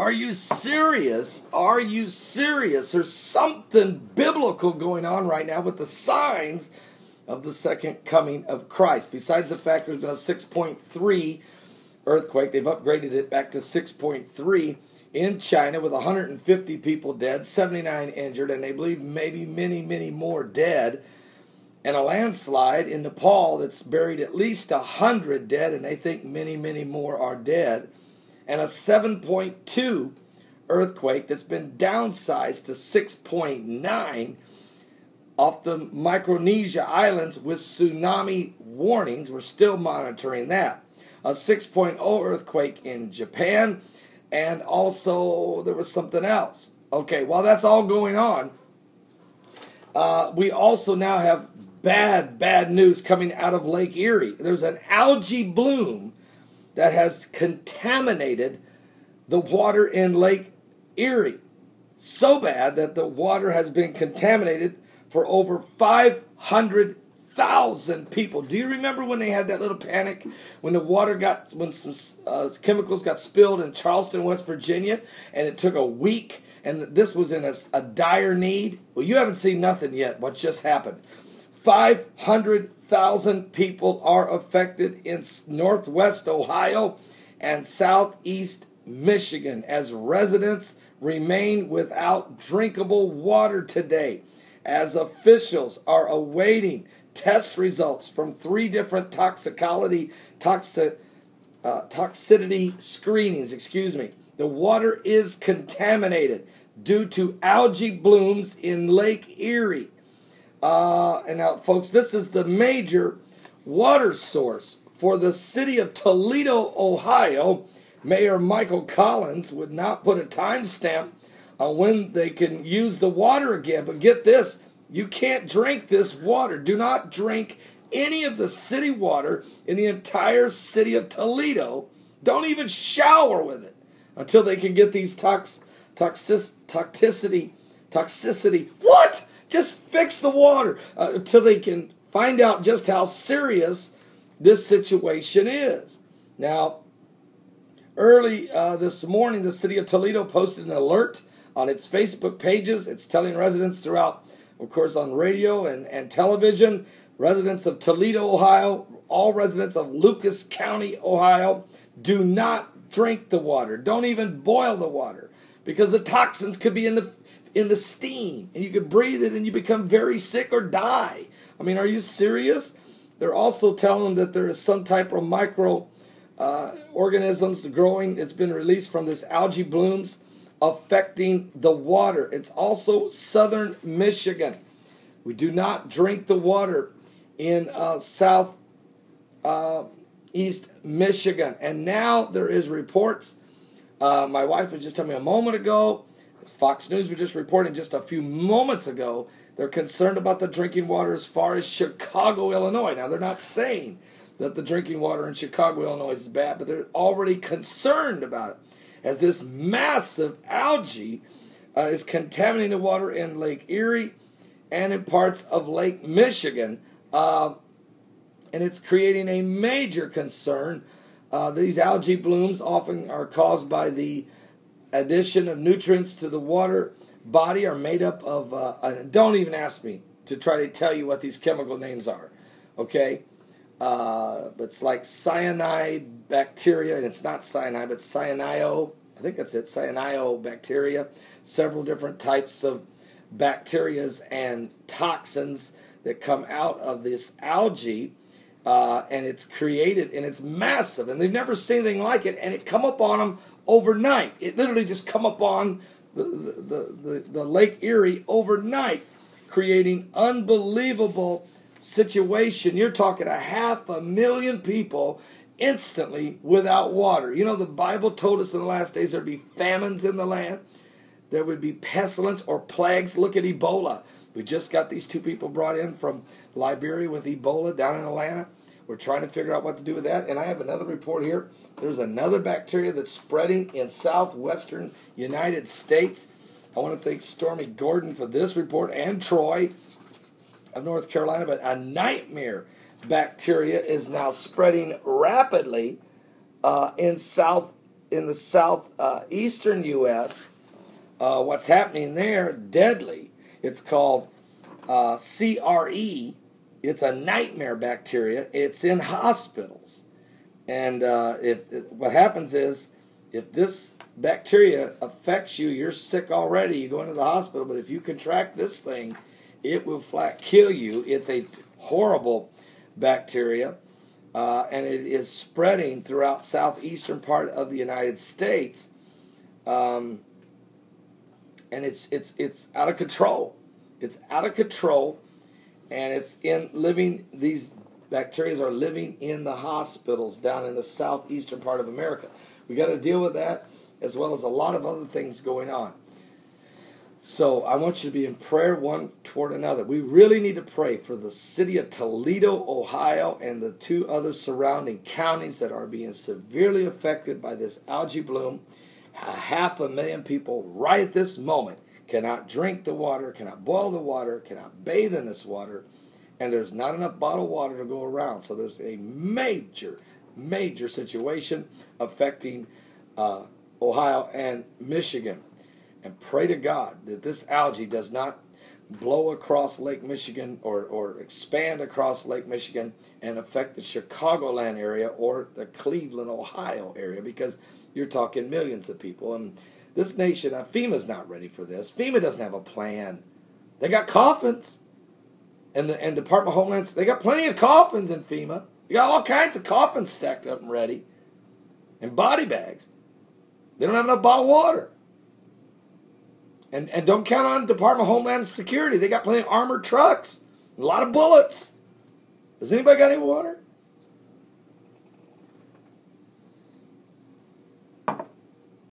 Are you serious? Are you serious? There's something biblical going on right now with the signs of the second coming of Christ. Besides the fact there's been a 6.3 earthquake, they've upgraded it back to 6.3 in China with 150 people dead, 79 injured, and they believe maybe many, many more dead. And a landslide in Nepal that's buried at least 100 dead, and they think many, many more are dead. And a 7.2 earthquake that's been downsized to 6.9 off the Micronesia Islands with tsunami warnings. We're still monitoring that. A 6.0 earthquake in Japan, and also there was something else. Okay, while that's all going on, we also now have bad news coming out of Lake Erie. There's an algae bloom that has contaminated the water in Lake Erie. So bad that the water has been contaminated for over 500,000 people. Do you remember when they had that little panic when when some chemicals got spilled in Charleston, West Virginia, and it took a week, and this was in a dire need? Well, you haven't seen nothing yet. What just happened? 500,000 people are affected in northwest Ohio and southeast Michigan as residents remain without drinkable water today, as officials are awaiting test results from 3 different toxicity screenings. The water is contaminated due to algae blooms in Lake Erie. And now, folks, this is the major water source for the city of Toledo, Ohio. Mayor Michael Collins would not put a timestamp on when they can use the water again. But get this, you can't drink this water. Do not drink any of the city water in the entire city of Toledo. Don't even shower with it until they can get these toxicity. What? Just fix the water until they can find out just how serious this situation is. Now, early this morning, the city of Toledo posted an alert on its Facebook pages. It's telling residents throughout, of course, on radio and television, residents of Toledo, Ohio, all residents of Lucas County, Ohio, do not drink the water. Don't even boil the water, because the toxins could be in the steam, and you could breathe it and you become very sick or die. I mean, are you serious? They're also telling them that there is some type of micro organisms growing. It's been released from this algae blooms affecting the water. It's also southern Michigan. We do not drink the water in east Michigan. And now there is reports. My wife was just telling me a moment ago, Fox News was just reporting just a few moments ago, they're concerned about the drinking water as far as Chicago, Illinois. Now, they're not saying that the drinking water in Chicago, Illinois is bad, but they're already concerned about it, as this massive algae is contaminating the water in Lake Erie and in parts of Lake Michigan, and it's creating a major concern. These algae blooms often are caused by the addition of nutrients to the water body, are made up of, don't even ask me to try to tell you what these chemical names are, okay? But it's like cyanide bacteria, and it's not cyanide, but cyanio, I think that's it, cyanobacteria, several different types of bacterias and toxins that come out of this algae, and it's created, and it's massive, and they've never seen anything like it, and it come up on them overnight. It literally just come up on the Lake Erie overnight, creating unbelievable situation. You're talking 500,000 people instantly without water. You know, the Bible told us in the last days there'd be famines in the land. There would be pestilence or plagues. Look at Ebola. We just got these 2 people brought in from Liberia with Ebola down in Atlanta. We're trying to figure out what to do with that. And I have another report here. There's another bacteria that's spreading in southwestern United States. I want to thank Stormy Gordon for this report, and Troy of North Carolina. But a nightmare bacteria is now spreading rapidly in south in the southeastern U.S., what's happening there, deadly. It's called CRE. It's a nightmare bacteria. It's in hospitals. And what happens is, if this bacteria affects you, you're sick already, you go into the hospital, but if you contract this thing, it will flat kill you. It's a horrible bacteria, and it is spreading throughout southeastern part of the United States, and it's out of control. It's out of control, and these bacteria are living in the hospitals down in the southeastern part of America. We got to deal with that, as well as a lot of other things going on. So I want you to be in prayer one toward another. We really need to pray for the city of Toledo, Ohio, and the 2 other surrounding counties that are being severely affected by this algae bloom. 500,000 people right at this moment cannot drink the water, cannot boil the water, cannot bathe in this water, and there's not enough bottled water to go around. So there's a major situation affecting Ohio and Michigan. And pray to God that this algae does not blow across Lake Michigan or expand across Lake Michigan and affect the Chicagoland area or the Cleveland, Ohio area, because you're talking millions of people. And this nation, FEMA's not ready for this. FEMA doesn't have a plan. They got coffins. And Department of Homeland, they got plenty of coffins in FEMA. You got all kinds of coffins stacked up and ready. And body bags. They don't have enough bottled water. And don't count on Department of Homeland Security. They got plenty of armored trucks. A lot of bullets. Has anybody got any water?